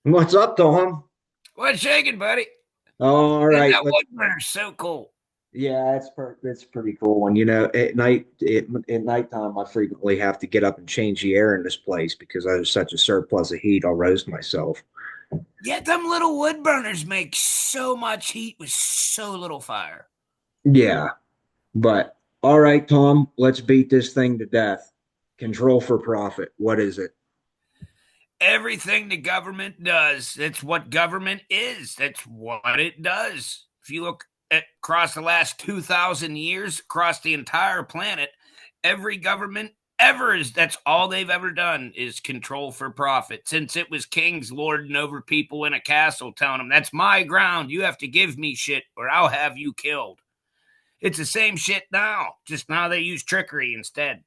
What's up, Tom? What's shaking, buddy? All And right, that let's. wood burner's so cool. Yeah, it's a pretty cool one. At night, at nighttime, I frequently have to get up and change the air in this place because there's such a surplus of heat. I'll roast myself. Yeah, them little wood burners make so much heat with so little fire. Yeah, but all right, Tom, let's beat this thing to death. Control for profit. What is it? Everything the government does, that's what government is. That's what it does. If you look at across the last 2,000 years, across the entire planet, every government ever is that's all they've ever done is control for profit. Since it was kings lording over people in a castle, telling them, that's my ground. You have to give me shit or I'll have you killed. It's the same shit now, just now they use trickery instead.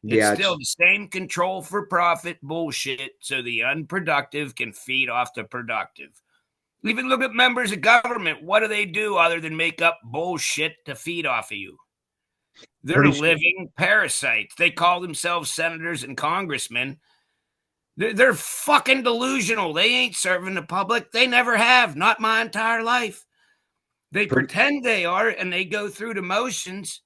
It's Yeah, still it's the same control for profit bullshit so the unproductive can feed off the productive. Even look at members of government. What do they do other than make up bullshit to feed off of you? They're pretty straight. living parasites. They call themselves senators and congressmen. They're fucking delusional. They ain't serving the public. They never have. Not my entire life. They Pretty, pretend they are and they go through the motions.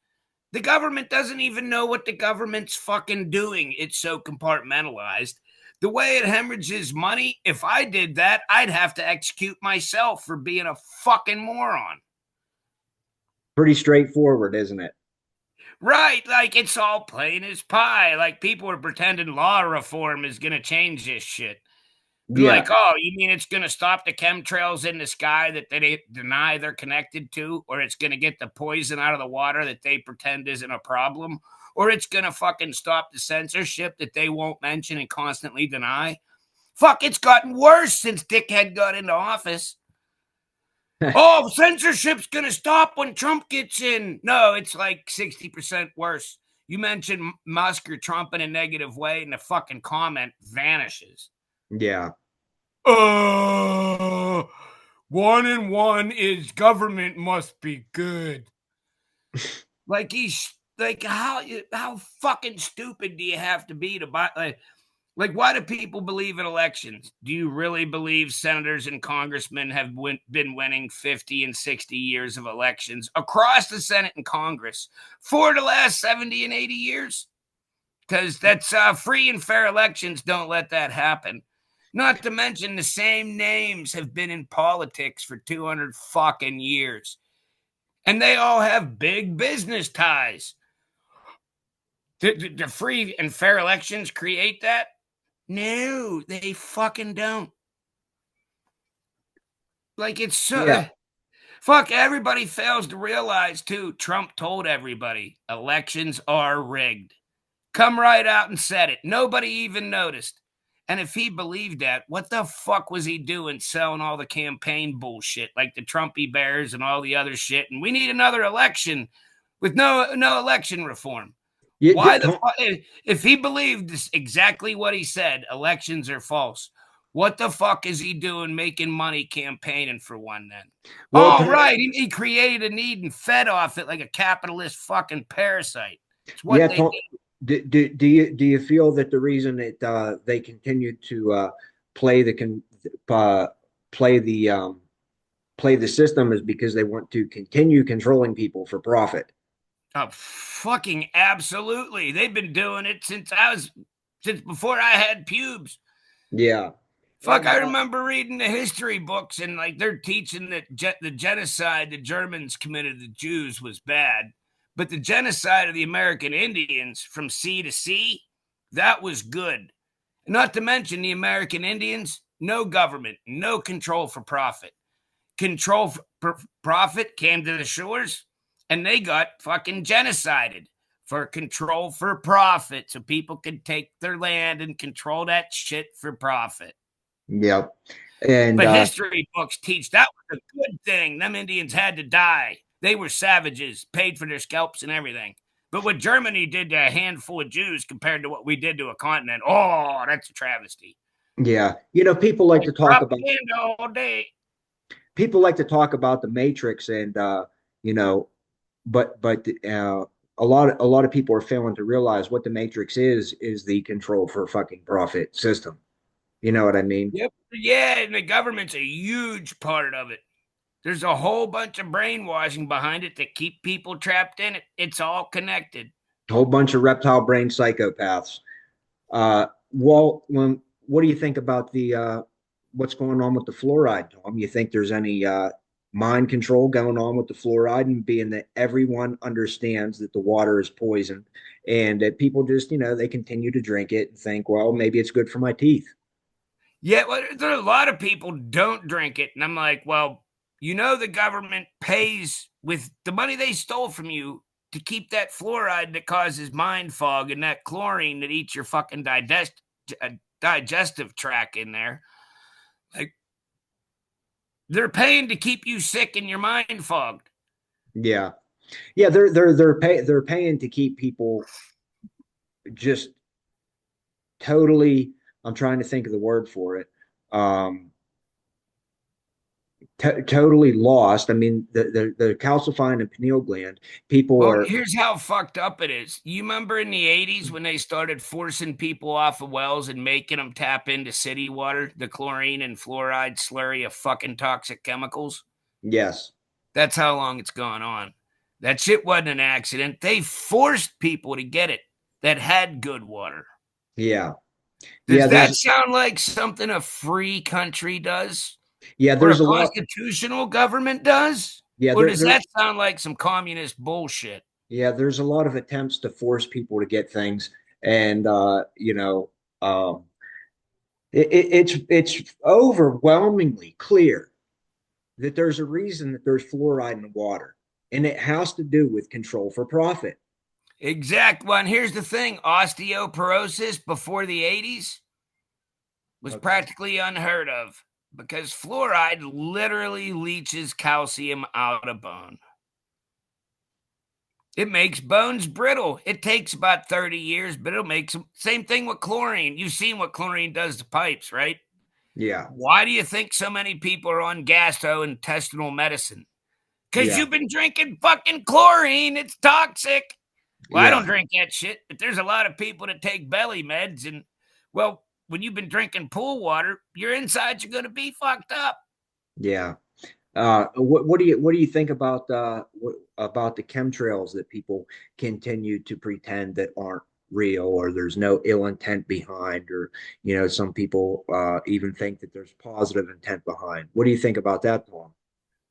The government doesn't even know what the government's fucking doing. It's so compartmentalized. The way it hemorrhages money, if I did that, I'd have to execute myself for being a fucking moron. pretty straightforward, isn't it? Right, like it's all plain as pie. Like people are pretending law reform is going to change this shit. Be Yeah, like, oh, you mean it's going to stop the chemtrails in the sky that they deny they're connected to, or it's going to get the poison out of the water that they pretend isn't a problem, or it's going to fucking stop the censorship that they won't mention and constantly deny? Fuck, it's gotten worse since Dickhead got into office. Oh, censorship's going to stop when Trump gets in. No, it's like 60% worse. You mention Musk or Trump in a negative way, and the fucking comment vanishes. yeah. Uh, 1 and 1 is government must be good. Like he's like how fucking stupid do you have to be to buy like why do people believe in elections? Do you really believe senators and congressmen have been winning 50 and 60 years of elections across the Senate and Congress for the last 70 and 80 years? Because that's free and fair elections don't let that happen. Not to mention the same names have been in politics for 200 fucking years. And they all have big business ties. The free and fair elections create that? No, they fucking don't. Like it's so Yeah. fuck everybody fails to realize too. Trump told everybody elections are rigged. Come right out and said it. Nobody even noticed. And if he believed that, what the fuck was he doing selling all the campaign bullshit like the Trumpy Bears and all the other shit? And we need another election with no election reform. Why the Tom, fuck? If he believed this, exactly what he said, elections are false. What the fuck is he doing making money campaigning for one then? well, Oh, Tom, right. He created a need and fed off it like a capitalist fucking parasite. It's what yeah, they Tom, do you feel that the reason that they continue to play the con play the play the system is because they want to continue controlling people for profit? Oh, fucking absolutely. They've been doing it since before I had pubes. Yeah, Fuck, and I remember reading the history books and like they're teaching that the genocide the Germans committed to the Jews was bad, but the genocide of the American Indians from sea to sea, that was good. Not to mention the American Indians, no government, no control for profit. Control for profit came to the shores and they got fucking genocided for control for profit so people could take their land and control that shit for profit. yeah, and But history books teach that was a good thing. Them Indians had to die. They were savages, paid for their scalps and everything. But what Germany did to a handful of Jews compared to what we did to a continent, oh, that's a travesty. yeah, people like to talk about Propaganda all day. the Matrix, and you know, but a lot of people are failing to realize what the Matrix is the control for fucking profit system. You know what I mean? Yep. Yeah, and the government's a huge part of it. There's a whole bunch of brainwashing behind it that keep people trapped in it. It's all connected. A whole bunch of reptile brain psychopaths. Walt, what do you think about the what's going on with the fluoride, Tom? You think there's any mind control going on with the fluoride, and being that everyone understands that the water is poisoned, and that people just, they continue to drink it and think, well, maybe it's good for my teeth. Yeah, well, there are a lot of people don't drink it, and I'm like, well, the government pays with the money they stole from you to keep that fluoride that causes mind fog and that chlorine that eats your fucking digestive tract in there. Like, they're paying to keep you sick and your mind fogged. Yeah, yeah, they're paying to keep people just totally. I'm trying to think of the word for it. Um, totally lost. I mean, the calcifying the pineal gland. People Well, are. here's how fucked up it is. You remember in the 80s when they started forcing people off of wells and making them tap into city water, the chlorine and fluoride slurry of fucking toxic chemicals? Yes. That's how long it's gone on. That shit wasn't an accident. They forced people to get it that had good water. Yeah. Yeah. Does that sound like something a free country does? Or a There's a lot. constitutional government does? Yeah. Or does that sound like some communist bullshit? There's a lot of attempts to force people to get things. And, um, it's overwhelmingly clear that there's a reason that there's fluoride in the water, and it has to do with control for profit. Exact one. Here's the thing: osteoporosis before the 80s was Okay. practically unheard of because fluoride literally leaches calcium out of bone. It makes bones brittle. It takes about 30 years, but it'll make some. Same thing with chlorine. You've seen what chlorine does to pipes, right? Yeah. Why do you think so many people are on gastrointestinal medicine? Because Yeah. you've been drinking fucking chlorine. It's toxic. Well, I don't Yeah. drink that shit, but there's a lot of people that take belly meds. And, well, when you've been drinking pool water, your insides are going to be fucked up. Yeah. What do you think about about the chemtrails that people continue to pretend that aren't real, or there's no ill intent behind, or some people even think that there's positive intent behind. What do you think about that, Tom?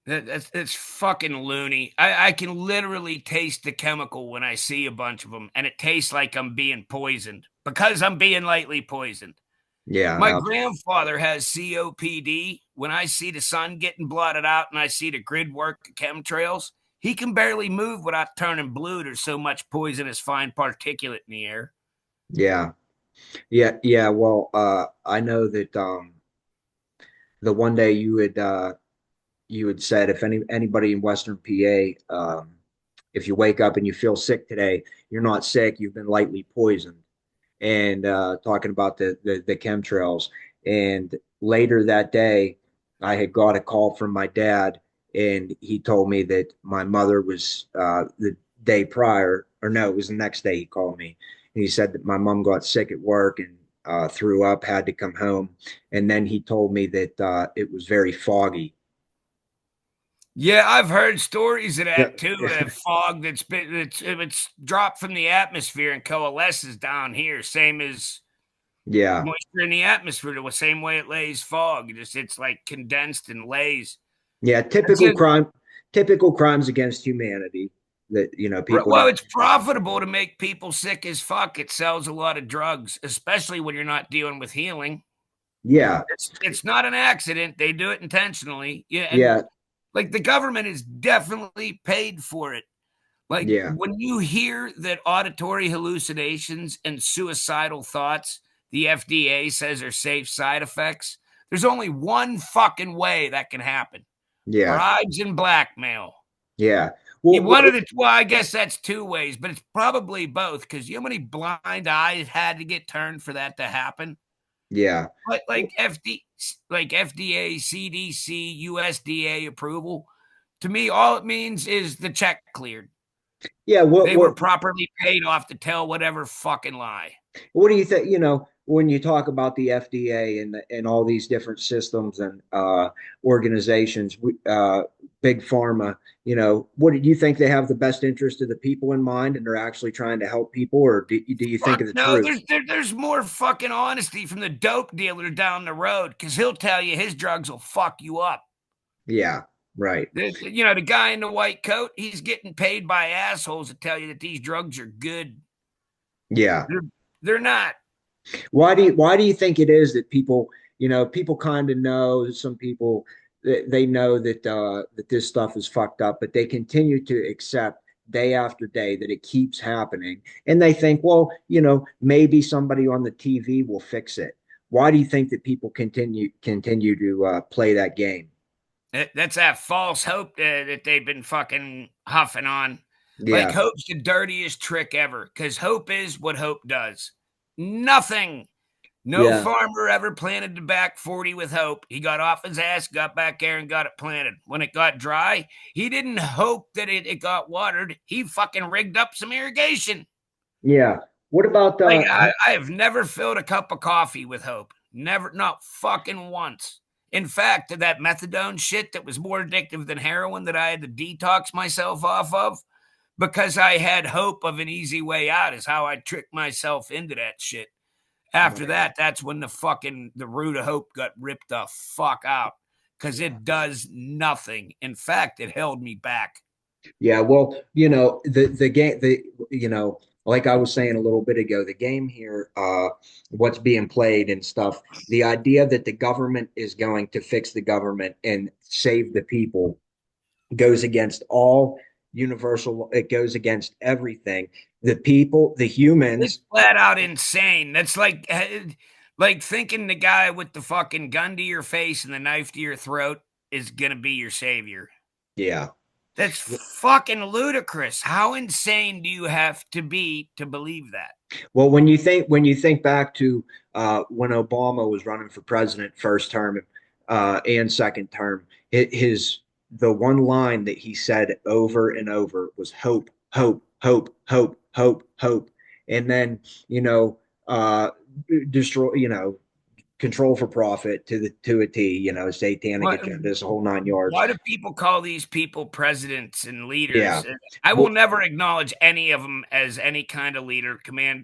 That's fucking loony. I can literally taste the chemical when I see a bunch of them, and it tastes like I'm being poisoned because I'm being lightly poisoned. Yeah, My grandfather has COPD. When I see the sun getting blotted out and I see the grid work of chemtrails, he can barely move without turning blue. There's so much poisonous fine particulate in the air. yeah, yeah. Well, I know that the one day you had said, if anybody in Western PA, if you wake up and you feel sick today, you're not sick, you've been lightly poisoned. And talking about the chemtrails. And later that day, I had got a call from my dad, and he told me that my mother was the day prior, or no, it was the next day he called me. And he said that my mom got sick at work and threw up, had to come home. And then he told me that it was very foggy. Yeah, I've heard stories of Yeah, that too. That fog it's dropped from the atmosphere and coalesces down here, same as yeah, moisture in the atmosphere. The same way it lays fog, just it's like condensed and lays. yeah. That's Typical crimes against humanity that people Well, don't. it's profitable to make people sick as fuck. It sells a lot of drugs, especially when you're not dealing with healing. Yeah, It's not an accident. They do it intentionally. Yeah, and yeah, like the government is definitely paid for it. Like yeah, when you hear that auditory hallucinations and suicidal thoughts, the FDA says are safe side effects, there's only one fucking way that can happen: yeah, bribes and blackmail. yeah. You Well, wanted it. Well, I guess that's two ways, but it's probably both because you know how many blind eyes had to get turned for that to happen. yeah, Like FDA, CDC, USDA approval. To me, all it means is the check cleared. yeah. They were properly paid off to tell whatever fucking lie. What do you think? when you talk about the FDA and all these different systems and organizations, big pharma, what do you think, they have the best interest of the people in mind and they're actually trying to help people, or do you think Fuck of the no, truth? there's more fucking honesty from the dope dealer down the road because he'll tell you his drugs will fuck you up. Yeah, right. The guy in the white coat, he's getting paid by assholes to tell you that these drugs are good. Yeah. They're, they're not. Why do you think it is that people kind of know, some people, they know that this stuff is fucked up, but they continue to accept day after day that it keeps happening, and they think, well, maybe somebody on the TV will fix it. Why do you think that people continue to play that game? That's that false hope that they've been fucking huffing on. Like Yeah, hope's the dirtiest trick ever because hope is what hope does. Nothing. No yeah, farmer ever planted the back 40 with hope. He got off his ass, got back there, and got it planted. When it got dry, he didn't hope that it got watered. He fucking rigged up some irrigation. yeah. What about Like, I have never filled a cup of coffee with hope. Never, not fucking once. In fact, that methadone shit that was more addictive than heroin that I had to detox myself off of because I had hope of an easy way out is how I tricked myself into that shit. After right? that, that's when the root of hope got ripped the fuck out because Yeah. it does nothing. In fact, it held me back. Yeah, well, the game, like I was saying a little bit ago, the game here, what's being played and stuff, the idea that the government is going to fix the government and save the people goes against all universal, it goes against everything. The people, the It's humans, flat out insane. That's like thinking the guy with the fucking gun to your face and the knife to your throat is gonna be your savior. yeah. That's fucking ludicrous. How insane do you have to be to believe that? Well, when you think back to when Obama was running for president first term and second term, his the one line that he said over and over was hope, hope, hope, hope, hope, hope, and then you know uh, destroy, control for profit to a T, satanic What agenda, this whole 9 yards. Why do people call these people presidents and Yeah. leaders? I will Well, never acknowledge any of them as any kind of leader,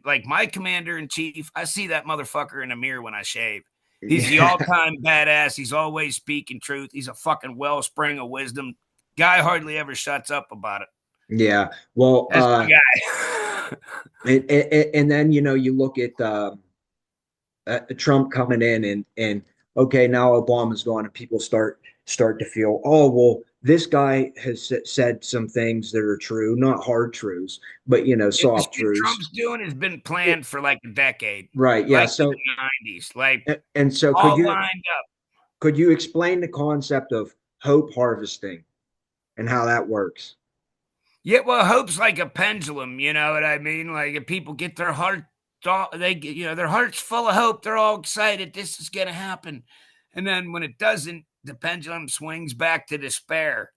like my commander in chief. I see that motherfucker in the mirror when I shave. He's the all-time badass. He's always speaking truth. He's a fucking wellspring of wisdom. Guy hardly ever shuts up about it. yeah. Well, That's my guy. and then you look at Trump coming in, and okay, now Obama's gone, and people start to feel, oh well, this guy has said some things that are true, not hard truths, but The soft shit truths. Trump's doing has been planned for like a decade, Right, yeah. like in So the 90s, like and so all lined up. could you explain the concept of hope harvesting and how that works? Yeah, well, hope's like a pendulum, you know what I mean? Like if people get their heart their heart's full of hope, they're all excited this is going to happen. And then when it doesn't, the pendulum swings back to despair.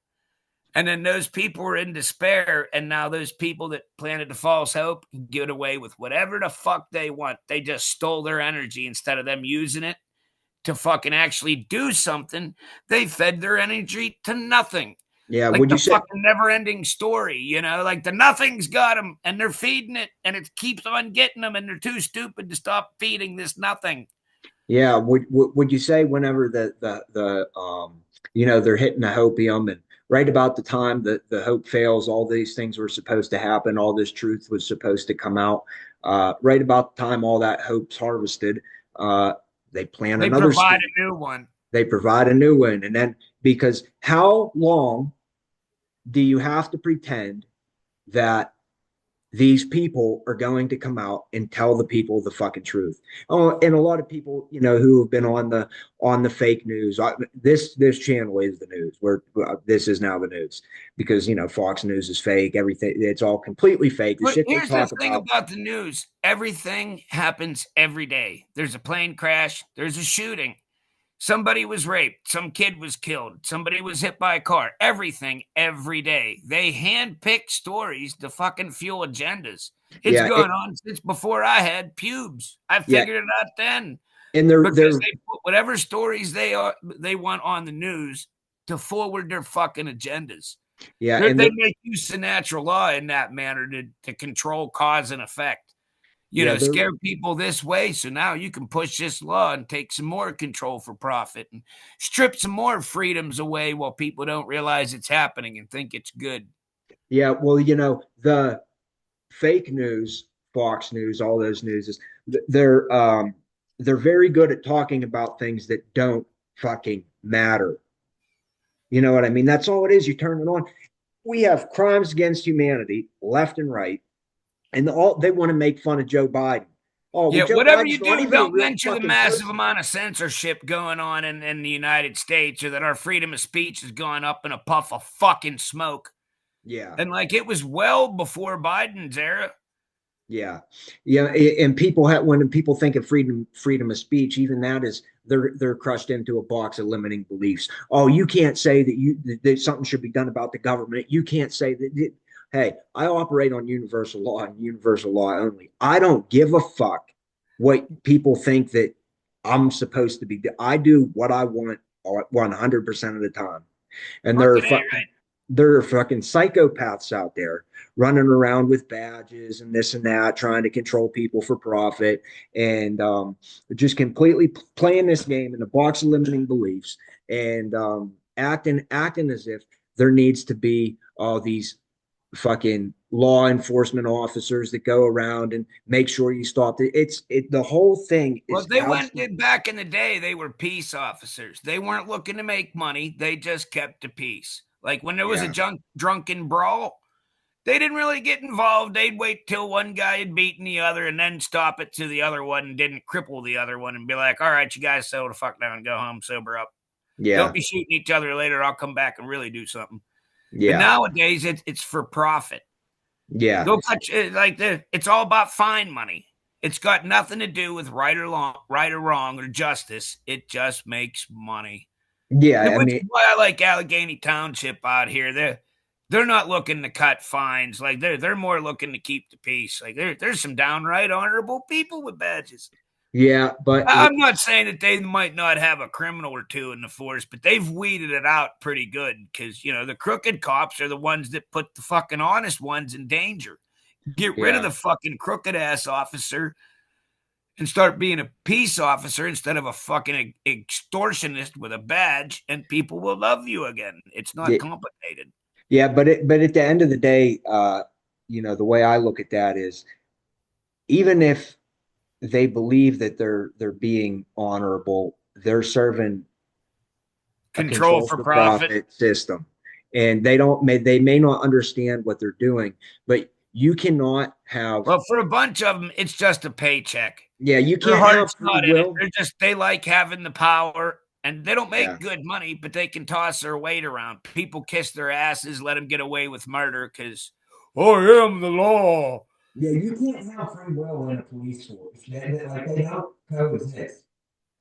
And then those people are in despair, and now those people that planted the false hope can get away with whatever the fuck they want. They just stole their energy instead of them using it to fucking actually do something. They fed their energy to nothing. Yeah, Like would you the say fucking never ending story, like the nothing's got them and they're feeding it and it keeps on getting them and they're too stupid to stop feeding this nothing. Yeah, would you say whenever they're hitting the hopium, and right about the time that the hope fails, all these things were supposed to happen, all this truth was supposed to come out. Right about the time all that hope's harvested, uh, they plant They another provide seed. a new one. They provide a new one, and then, because how long do you have to pretend that these people are going to come out and tell the people the fucking truth? Oh, and a lot of people, who have been on the fake news. This channel is the news. Where this is now the news, because Fox News is fake. Everything, it's all completely fake. The But shit they here's the talk thing about. about the news. Everything happens every day. There's a plane crash, there's a shooting. Somebody was raped. Some kid was killed. Somebody was hit by a car. Everything, every day. They handpick stories to fucking fuel agendas. It's Yeah, going on since before I had pubes. I yeah, figured it out then and because they're they put whatever stories they want on the news to forward their fucking agendas. yeah, and They they're make use of natural law in that manner to control cause and effect. yeah, they're Scare people this way. So now you can push this law and take some more control for profit and strip some more freedoms away while people don't realize it's happening and think it's good. yeah. Well, the fake news, Fox News, all those news is they're very good at talking about things that don't fucking matter. You know what I mean? That's all it is. You turn it on. We have crimes against humanity, left and right, and all they want to make fun of Joe Biden. Oh, well, Yeah, Joe whatever you Biden's not do, even a don't real mention the fucking massive person. amount of censorship going on in the United States, or that our freedom of speech has gone up in a puff of fucking smoke. Yeah, And like it was well before Biden's era. yeah, yeah. And people have when people think of freedom of speech, even that is they're crushed into a box of limiting beliefs. Oh, you can't say that something should be done about the government. You can't say that. Hey, I operate on universal law and universal law only. I don't give a fuck what people think that I'm supposed to be. I do what I want 100% of the time. And Fucking A, right? there are fucking psychopaths out there running around with badges and this and that, trying to control people for profit, and just completely playing this game in a box of limiting beliefs, and acting as if there needs to be all these fucking law enforcement officers that go around and make sure you stop it. The whole thing Well, is absolutely. back in the day, they were peace officers. They weren't looking to make money. They just kept the peace. Like when there was a Yeah, drunken brawl, they didn't really get involved. They'd wait till one guy had beaten the other and then stop it to the other one and didn't cripple the other one and be like, all right, you guys settle the fuck down and go home, sober up. Don't yeah, be shooting each other later. I'll come back and really do something. But yeah, nowadays, it's for profit. yeah, Go catch it's all about fine money. It's got nothing to do with right or wrong or justice. It just makes money. yeah. I Which is mean, why I like Allegheny Township out here. They're not looking to cut fines. Like they're more looking to keep the peace. Like there's some downright honorable people with badges. yeah, but I'm not saying that they might not have a criminal or two in the force, but they've weeded it out pretty good because the crooked cops are the ones that put the fucking honest ones in danger. Get rid of yeah, the fucking crooked ass officer and start being a peace officer instead of a fucking extortionist with a badge, and people will love you again. It's not yeah, complicated. yeah. But at the end of the day, the way I look at that is even if they believe that they're being honorable, they're serving a Control control for for profit. profit system, and they may not understand what they're doing, but you cannot have. Well, for a bunch of them, it's just a paycheck. Yeah, you Their can't have heart's free not in it. will. They like having the power, and they don't Yeah, make good money, but they can toss their weight around. People kiss their asses, let them get away with murder because I am the law. yeah, you can't have free will in a police force. Like they don't coexist.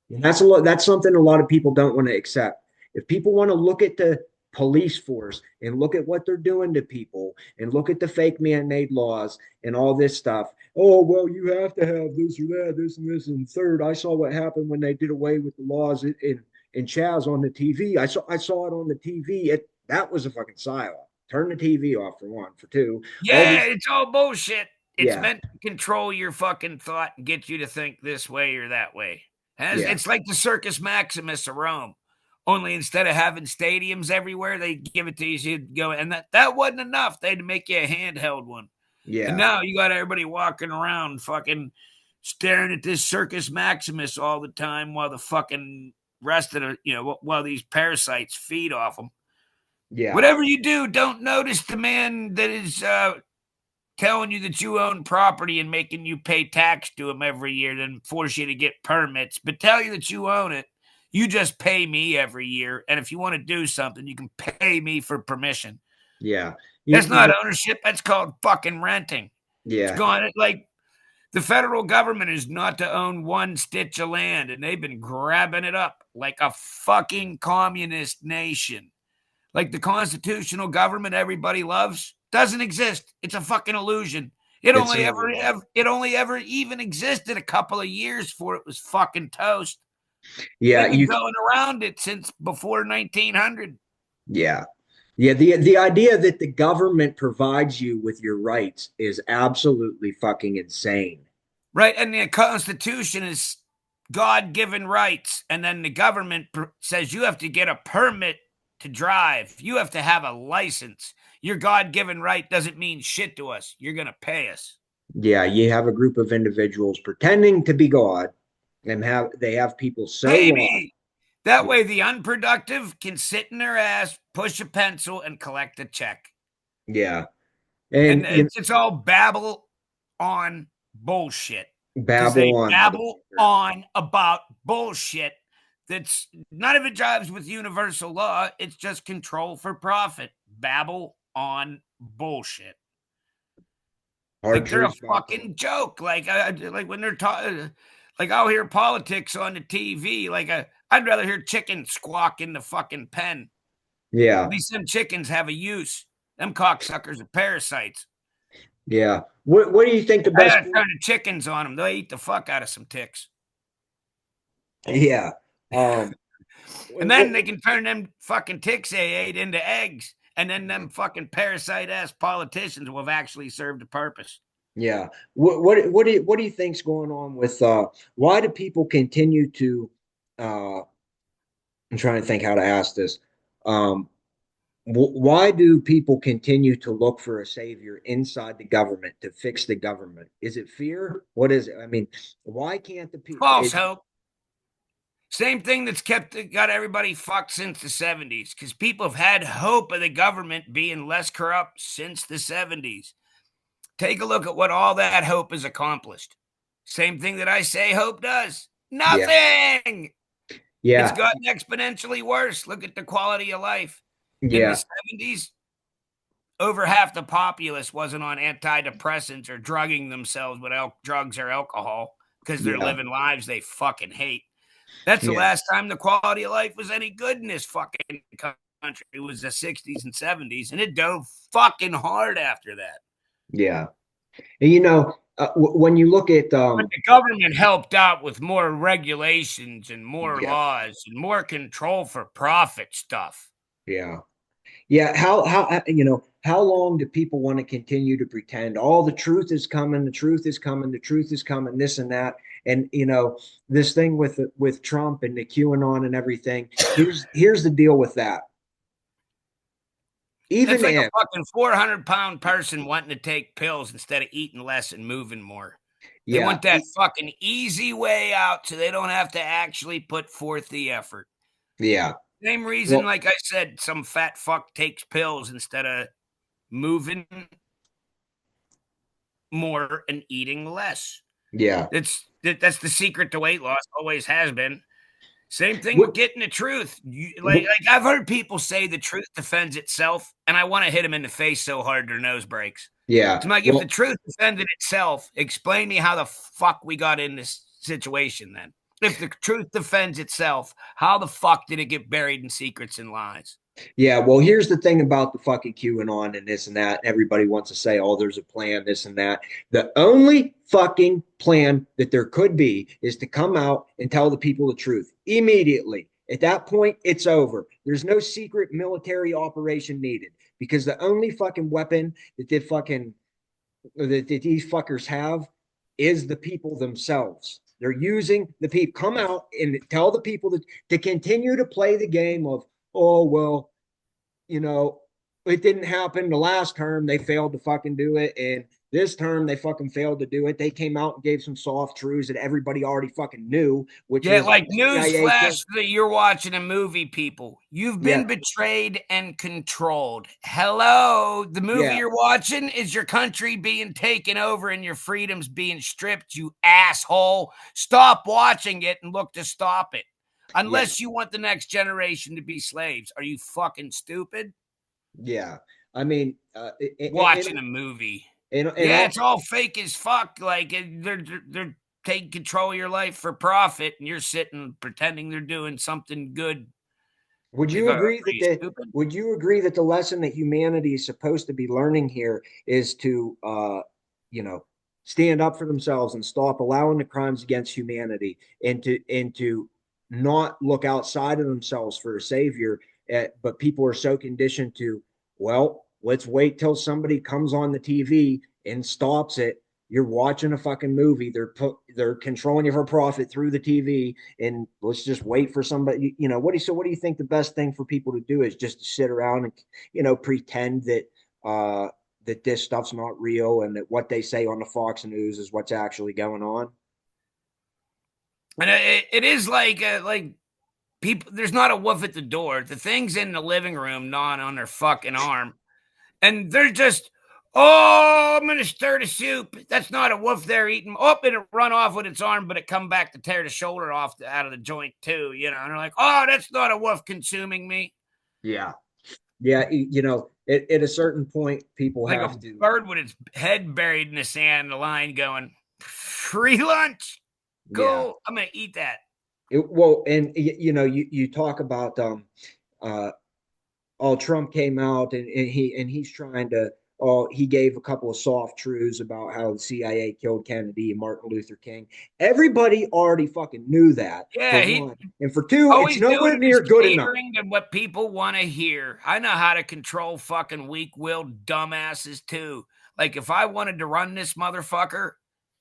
And that's something a lot of people don't want to accept. If people want to look at the police force and look at what they're doing to people and look at the fake man-made laws and all this stuff, oh well, you have to have this or that, this and this and third. I saw what happened when they did away with the laws in Chaz on the TV. I saw it on the TV. That was a fucking psyop. Turn the TV off for one. For two, all Yeah, these. it's all bullshit. It's Yeah, meant to control your fucking thought and get you to think this way or that way. yeah, It's like the Circus Maximus of Rome. Only instead of having stadiums everywhere, they give it to you so you go, and that wasn't enough. They had to make you a handheld one. And yeah, now you got everybody walking around fucking staring at this Circus Maximus all the time while the fucking rest of while these parasites feed off them. yeah, Whatever you do, don't notice the man that is telling you that you own property and making you pay tax to him every year, then force you to get permits, but tell you that you own it. You just pay me every year. And if you want to do something, you can pay me for permission. yeah. That's not ownership. That's called fucking renting. It's Yeah, gone like The federal government is not to own one stitch of land, and they've been grabbing it up like a fucking communist nation. Like the constitutional government everybody loves doesn't exist. It's a fucking illusion. It's an illusion. It only ever even existed a couple of years before it was fucking toast. Yeah, They've been you. going around it since before 1900. Yeah. Yeah, the idea that the government provides you with your rights is absolutely fucking insane. Right. And the Constitution is God given rights. And then the government says you have to get a permit to drive, you have to have a license. Your God given right doesn't mean shit to us. You're going to pay us. Yeah, you have a group of individuals pretending to be God and they have people so Pay lost. me. That Yeah. way, the unproductive can sit in their ass, push a pencil, and collect a check. Yeah. And And it's all babble on bullshit. Because they Babylon. babble on about bullshit that's none of it drives with universal law. It's just control for profit. Babble on bullshit. Hard Like they're a truths. fucking joke. Like when they're talking, like I'll hear politics on the TV. Like I'd rather hear chickens squawk in the fucking pen. Yeah. At least them chickens have a use. Them cocksuckers are parasites. Yeah. What do you think the I best? got a ton of chickens on them. They eat the fuck out of some ticks. Yeah. And then they can turn them fucking ticks they ate into eggs. And then them fucking parasite ass politicians will have actually served a purpose. Yeah. What do you think's going on with why do people continue to I'm trying to think how to ask this. Um why do people continue to look for a savior inside the government to fix the government? Is it fear? What is it? I mean, why can't the people False hope. Same thing that's got everybody fucked since the 70s because people have had hope of the government being less corrupt since the 70s. Take a look at what all that hope has accomplished. Same thing that I say hope does. Yeah. Nothing. It's Yeah. gotten exponentially worse. Look at the quality of life. In the Yeah. 70s, over half the populace wasn't on antidepressants or drugging themselves with drugs or alcohol because they're Yeah. living lives they fucking hate. That's the Yeah. last time the quality of life was any good in this fucking country. It was the 60s and 70s, and it dove fucking hard after that. Yeah. And when you look at But the government helped out with more regulations and more yeah. laws and more control for profit stuff. Yeah. Yeah, how long do people want to continue to pretend all the truth is coming, the truth is coming, the truth is coming, this and that, and this thing with Trump and the QAnon and everything. Here's the deal with that. Even It's like if a fucking 400-pound person wanting to take pills instead of eating less and moving more. They yeah, want that fucking easy way out so they don't have to actually put forth the effort. yeah, Same reason, well, like I said, some fat fuck takes pills instead of moving more and eating less. yeah. That's the secret to weight loss. Always has been. Same thing with What, getting the truth. Like what, I've heard people say the truth defends itself, and I want to hit them in the face so hard their nose breaks. yeah. So, Mike, if the Well, truth defended itself, explain me how the fuck we got in this situation. Then, if the truth defends itself, how the fuck did it get buried in secrets and lies? yeah, well, here's the thing about the fucking QAnon and this and that. Everybody wants to say, oh, there's a plan, this and that. The only fucking plan that there could be is to come out and tell the people the truth immediately. At that point, it's over. There's no secret military operation needed because the only fucking weapon that these fuckers have is the people themselves. They're using the people. Come out and tell the people to continue to play the game of, oh, well, it didn't happen the last term. They failed to fucking do it. And this term, they fucking failed to do it. They came out and gave some soft truths that everybody already fucking knew, which Yeah, was like CIA. newsflash that you're watching a movie, people. You've been Yeah. betrayed and controlled. Hello, the movie Yeah. you're watching is your country being taken over and your freedoms being stripped, you asshole. Stop watching it and look to stop it. Unless you want the next generation to be slaves. Are you fucking stupid? Yeah. I mean, Watching a movie. And Yeah, all, it's all fake as fuck. Like they're taking control of your life for profit, and you're sitting pretending they're doing something good. would Like, you are agree that you the stupid? would you agree that the lesson that humanity is supposed to be learning here is to you know, stand up for themselves and stop allowing the crimes against humanity, and to not look outside of themselves for a savior, but people are so conditioned to, well, let's wait till somebody comes on the TV and stops it. You're watching a fucking movie. They're controlling you for profit through the TV, and let's just wait for somebody. What do you think the best thing for people to do is? Just to sit around and pretend that that this stuff's not real, and that what they say on the Fox News is what's actually going on. And it is like people. There's not a wolf at the door. The thing's in the living room, gnawing on their fucking arm, and they're just, oh, I'm gonna stir the soup. That's not a wolf they're eating. Oh, it'll run off with its arm, but it come back to tear the shoulder off out of the joint too. And they're like, oh, that's not a wolf consuming me. Yeah, yeah. At a certain point, people Like a have to. bird with its head buried in the sand, the line going, free lunch. Yeah. Cool. I'm gonna eat that. Well, and you talk about uh, Trump came out, and he's trying to. He gave a couple of soft truths about how the CIA killed Kennedy and Martin Luther King. Everybody already fucking knew that, for Yeah, he one, and for two, all it's he's doing nowhere is near good enough. catering to what people want to hear. I know how to control fucking weak-willed dumbasses too. Like if I wanted to run this motherfucker,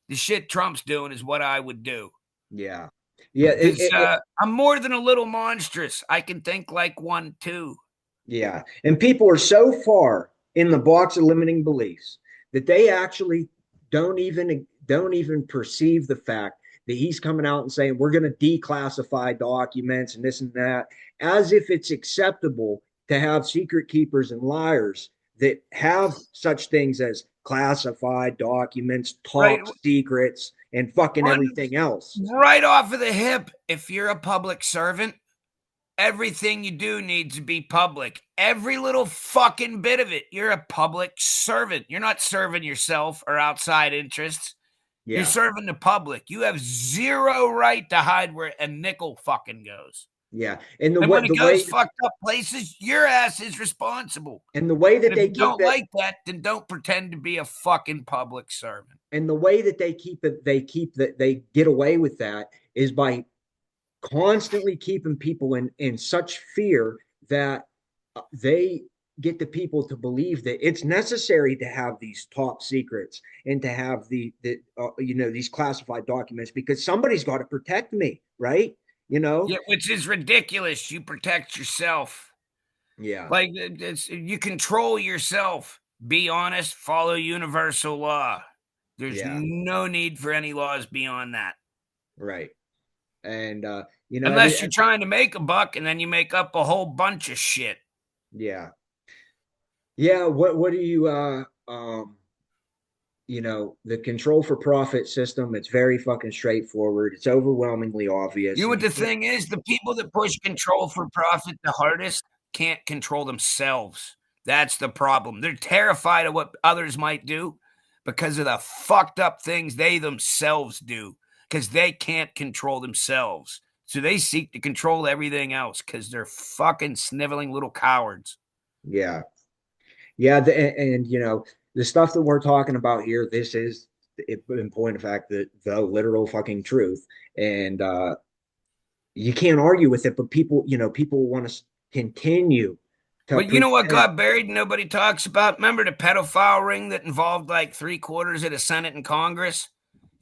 the shit Trump's doing is what I would do. Yeah, yeah, Because I'm more than a little monstrous. I can think like one too. yeah. And people are so far in the box of limiting beliefs that they actually don't even perceive the fact that he's coming out and saying we're going to declassify documents and this and that, as if it's acceptable to have secret keepers and liars that have such things as classified documents, Right, top secrets, and fucking run everything else. right off of the hip. If you're a public servant, everything you do needs to be public. Every little fucking bit of it. You're a public servant. You're not serving yourself or outside interests. You're Yeah, serving the public. You have zero right to hide where a nickel fucking goes. yeah. And the And when what it the goes way fucked up places, your ass is responsible. and the way that And if they you keep don't that like that, then don't pretend to be a fucking public servant. and the way that they get away with that is by constantly keeping people in such fear that they get the people to believe that it's necessary to have these top secrets and to have these classified documents because somebody's got to protect me, right? Yeah, which is ridiculous. You protect yourself. Yeah, Like you control yourself. Be honest, follow universal law. There's yeah, no need for any laws beyond that. right. And Unless you're trying to make a buck and then you make up a whole bunch of shit. yeah, yeah. What do you the control for profit system, it's very fucking straightforward. It's overwhelmingly You obvious, know and what you the can't. thing is? The people that push control for profit the hardest can't control themselves. That's the problem. They're terrified of what others might do because of the fucked up things they themselves do because they can't control themselves. So they seek to control everything else because they're fucking sniveling little cowards. Yeah, yeah. And the stuff that we're talking about here, this is in point of fact the literal fucking truth, and you can't argue with it. But people want to continue to But you know what pretend. got buried and nobody talks about? Remember the pedophile ring that involved like three-quarters of the Senate and Congress?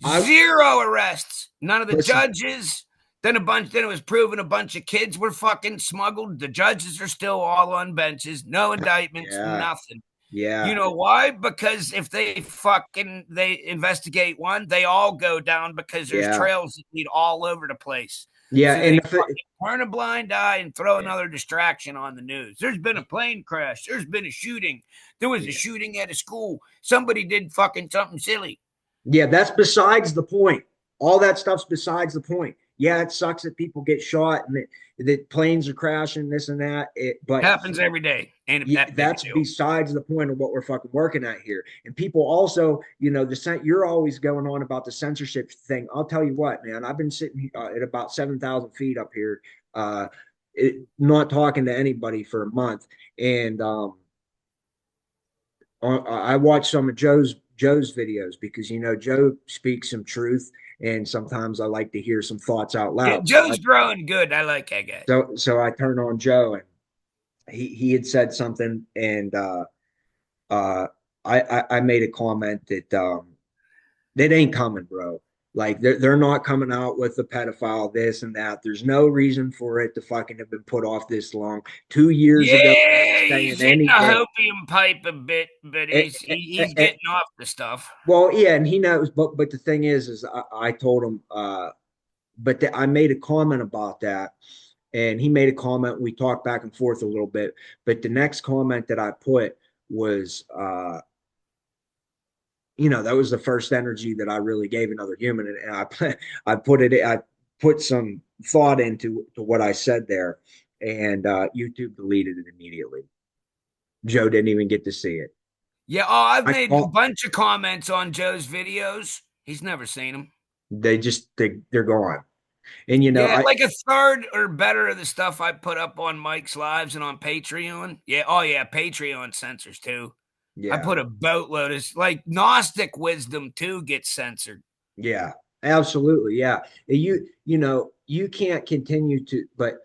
I Zero arrests. None of the listen. judges. Then it was proven a bunch of kids were fucking smuggled. The judges are still all on benches. No indictments, Yeah, nothing. You yeah, know why? Because if they investigate one, they all go down because there's yeah, trails that lead all over the place. yeah. So they And fucking turn a blind eye and throw yeah, another distraction on the news. There's been a plane crash. There's been a shooting. There was a yeah. shooting at a school. Somebody did fucking something silly. Yeah, that's besides the point. All that stuff's besides the point. Yeah, it sucks that people get shot and that planes are crashing, this and that. But Happens every day. Ain't yeah, that big a that's deal. besides the point of what we're fucking working at here. And people also, you're always going on about the censorship thing. I'll tell you what, man, I've been sitting at about 7,000 feet up here, uh, not talking to anybody for a month. And I watched some of Joe's videos because Joe speaks some truth, and sometimes I like to hear some thoughts out Yeah, loud. Joe's growing good. I like that guy. So I turn on Joe, and he had said something, and uh, I made a comment that it ain't coming, bro. Like they're not coming out with the pedophile, this and that. There's no reason for it to fucking have been put off this long. 2 years ago, Yeah, saying he's hitting a anything. hopium pipe a bit, but he's getting off the stuff. Well, yeah, and he knows, but the thing is I told him, I made a comment about that, and he made a comment. We talked back and forth a little bit, but the next comment that I put was, that was the first energy that I really gave another human, and I put some thought into to what I said there, and YouTube deleted it immediately. Joe didn't even get to see it. Yeah, I've I made a call, bunch of comments on Joe's videos. He's never seen them. they're gone, and Yeah, I like a third or better of the stuff I put up on Mike's lives and on Patreon. Yeah, oh yeah, Patreon censors too. I yeah. put a boatload of like Gnostic wisdom too gets censored. Yeah, absolutely. Yeah. You can't continue to, but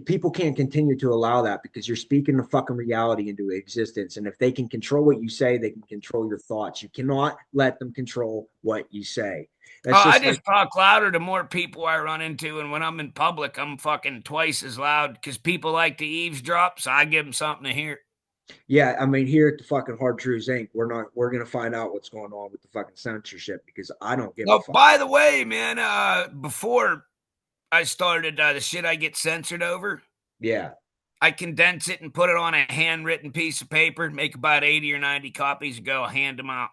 people can't continue to allow that because you're speaking the fucking reality into existence. And if they can control what you say, they can control your thoughts. You cannot let them control what you say. Oh, That's I just like, just talk louder the more people I run into, and when I'm in public, I'm fucking twice as loud because people like to eavesdrop, so I give them something to hear. yeah, I mean, here at the fucking Hard Truths Inc., we're going to find out what's going on with the fucking censorship because I don't give a Oh, fuck. by the way, man, before I started the shit I get censored over, Yeah. I condense it and put it on a handwritten piece of paper, make about 80 or 90 copies, and go hand them out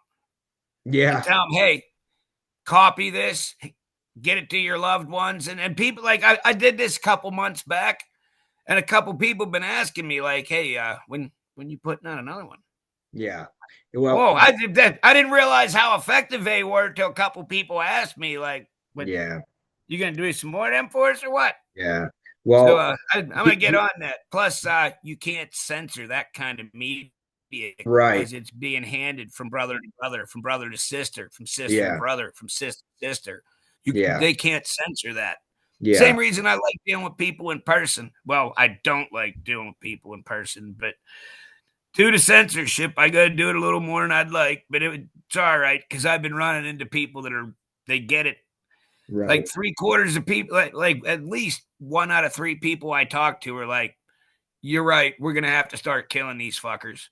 and Yeah. tell them, hey, copy this, get it to your loved ones. And people like, I did this a couple months back, and a couple people been asking me, like, hey, when you putting out another one? Yeah. Oh, Well, I didn't realize how effective they were till a couple people asked me, like, what, yeah. you gonna do some more of them for us or what? Yeah. So Well, I'm gonna get on that. Plus, you can't censor that kind of media right. because it's being handed from brother to brother, from brother to sister, from sister to Yeah. brother, from sister to sister. Yeah. They can't censor that. Same Yeah. reason I like dealing with people in person. Well, I don't like dealing with people in person, but due to censorship, I got to do it a little more than I'd like. But it's all right because I've been running into people they get it. Right. Like three-quarters of people, like at least 1 out of 3 people I talk to are like, "You're right. We're gonna have to start killing these fuckers."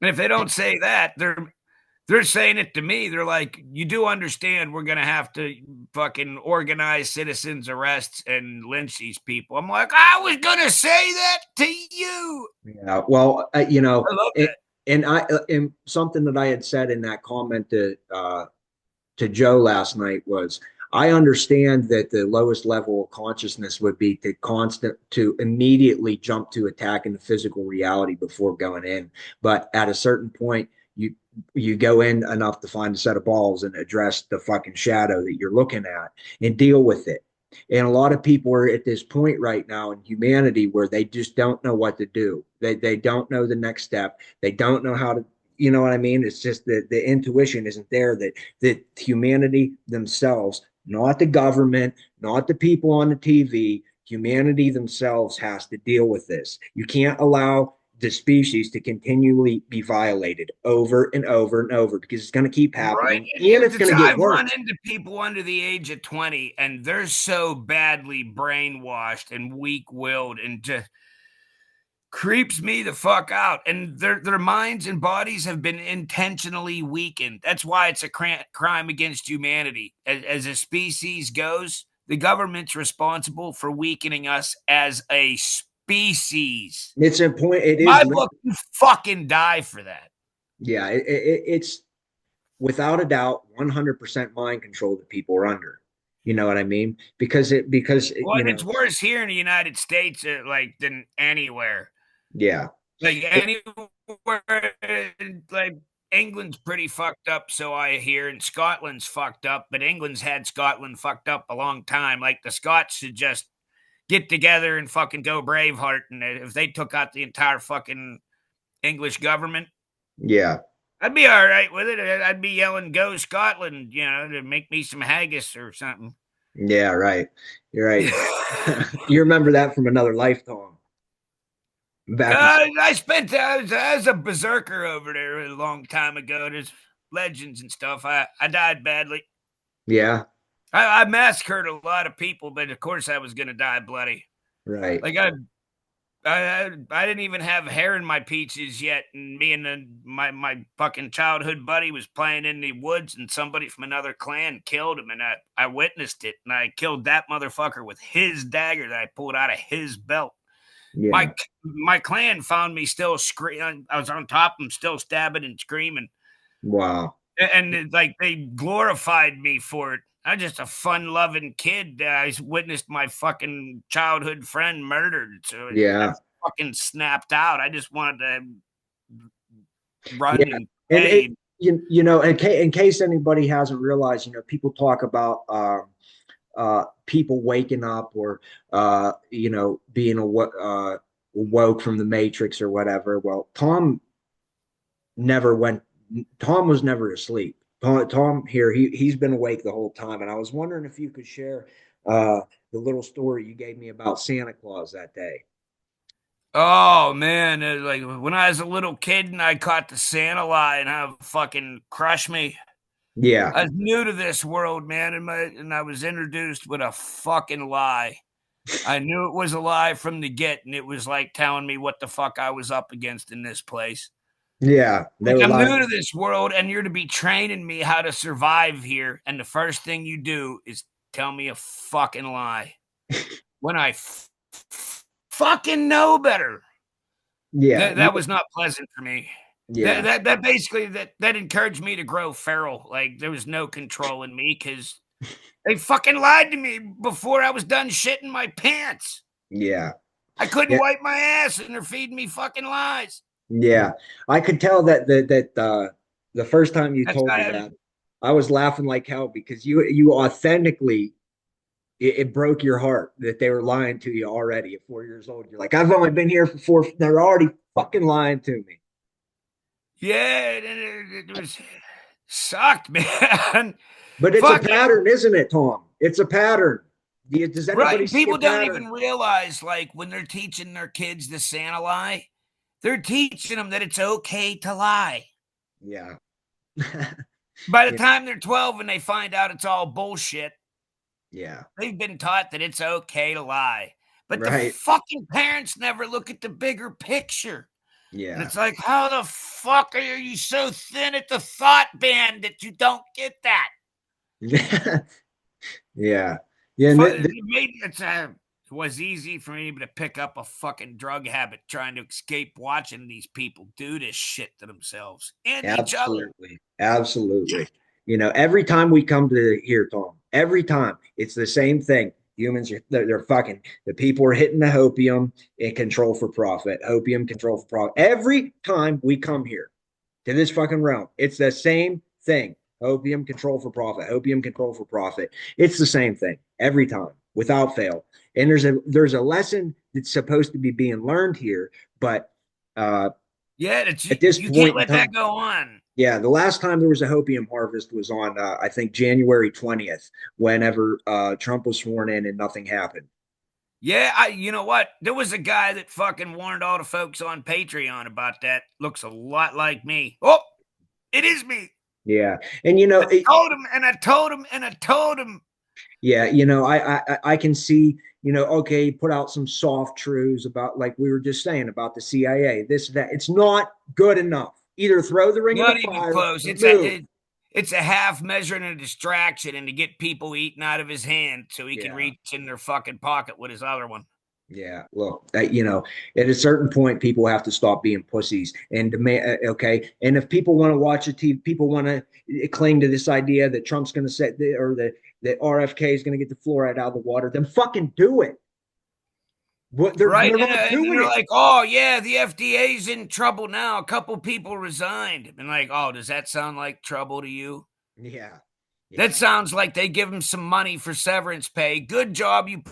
And if they don't say that, they're saying it to me. They're like, "You do understand we're gonna have to fucking organize citizens arrests and lynch these people." I'm like, I was gonna say that to you. Yeah. Well, I love it, that. and something that I had said in that comment to Joe last night was I understand that the lowest level of consciousness would be to immediately jump to attacking the physical reality before going in. But at a certain point, you go in enough to find a set of balls and address the fucking shadow that you're looking at and deal with it. And a lot of people are at this point right now in humanity where they just don't know what to do. They don't know the next step. They don't know how to, you know what I mean? It's just that the intuition isn't there that humanity themselves, not the government, not the people on the TV, humanity themselves has to deal with this. You can't allow the species to continually be violated over and over and over because it's going to keep Right. happening and it's going to get I've run worse. into people under the age of 20 and they're so badly brainwashed and weak willed and just creeps me the fuck out. And their minds and bodies have been intentionally weakened. That's why it's a crime against humanity. As a species goes, the government's responsible for weakening us as a species. It's a point. It is. My book, you fucking die for that. Yeah, it's without a doubt 100% mind control that people are under. You know what I mean? Because Well, and it's worse here in the United States, like than anywhere. yeah. Like anywhere, like England's pretty fucked up, so I hear, and Scotland's fucked up, but England's had Scotland fucked up a long time. Like the Scots should just get together and fucking go Braveheart, and if they took out the entire fucking English government, Yeah. I'd be all right with it. I'd be yelling "Go Scotland," to make me some haggis or something. Yeah, right. You're right. You remember that from another lifetime back in I spent I was a berserker over there a long time ago. There's legends and stuff. I died badly. yeah, I massacred a lot of people, but of course I was gonna die bloody. right. Like I didn't even have hair in my peaches yet, and me and my fucking childhood buddy was playing in the woods, and somebody from another clan killed him, and I witnessed it, and I killed that motherfucker with his dagger that I pulled out of his belt. Yeah. My clan found me still screaming. I was on top of them, still stabbing and screaming, Wow. and like they glorified me for it. I'm just a fun-loving kid. I witnessed my fucking childhood friend murdered, so I Yeah. fucking snapped out. I just wanted to run Yeah. and And play. in case anybody hasn't realized, people talk about people waking up or being woke from the matrix or whatever. Well, never went Tom was never asleep. Tom here, he's been awake the whole time. And I was wondering if you could share the little story you gave me about Santa Claus that day. Oh man, like when I was a little kid and I caught the Santa lie and how fucking crushed me. Yeah. I was new to this world, man, and I was introduced with a fucking lie. I knew it was a lie from the get, and it was like telling me what the fuck I was up against in this place. Yeah. They Like, were I'm lying. new to this world, and you're to be training me how to survive here. And the first thing you do is tell me a fucking lie when I fucking know better. Yeah. That was not pleasant for me. That Yeah. that that basically that encouraged me to grow feral. Like there was no control in me because they fucking lied to me before I was done shitting my pants. Yeah. I couldn't Yeah. wipe my ass, and they're feeding me fucking lies. Yeah. I could tell that the first time you That's told me I that, I was laughing like hell because you authentically it broke your heart that they were lying to you already at 4 years old. You're like, I've only been here for four. They're already fucking lying to me. yeah, it was sucked, man. But it's a Fucking pattern, isn't it, Tom? It's a pattern. Does anybody right. see a People don't even pattern? realize, like, when they're teaching their kids the Santa lie, they're teaching them that it's okay to lie. Yeah. By the Yeah. time they're 12 and they find out it's all bullshit, Yeah. they've been taught that it's okay to lie. But the Right. fucking parents never look at the bigger picture. And Yeah. it's like, how the fuck are you so thin at the thought band that you don't get that? Yeah. Yeah. It was easy for me to pick up a fucking drug habit trying to escape watching these people do this shit to themselves and each other. Absolutely. Absolutely. Every time we come to here, Tom, every time it's the same thing. Humans are they're fucking the people are hitting the hopium and control for profit. Hopium control for profit. Every time we come here to this fucking realm, it's the same thing. Opium control for profit. Opium control for profit. It's the same thing every time, without fail. And there's a lesson that's supposed to be being learned here, but uh, Yeah, at this you can't point in let that time, go on. yeah, the last time there was a hopium harvest was on I think January 20th, whenever Trump was sworn in and nothing happened. Yeah, you know what? There was a guy that fucking warned all the folks on Patreon about that. Looks a lot like me. Oh, it is me. Yeah, and I told him, and I told him, and I told him. yeah, I can see, okay, put out some soft truths about, like we were just saying, about the CIA, this, that. It's not good enough. Either throw the ring in the Not even fire close. or move. It's a half measure and a distraction, and to get people eating out of his hand so he can Yeah. reach in their fucking pocket with his other one. Yeah, well, at a certain point, people have to stop being pussies and demand. Okay, and if people want to watch a TV, people want to cling to this idea that Trump's going to set or that that RFK is going to get the fluoride out of the water, then fucking do it. What Right. they're And, not and doing they're it. like, oh, yeah, the FDA's in trouble now. A couple people resigned. And like, oh, does that sound like trouble to you? Yeah, That yeah. sounds like they give them some money for severance pay. Good job you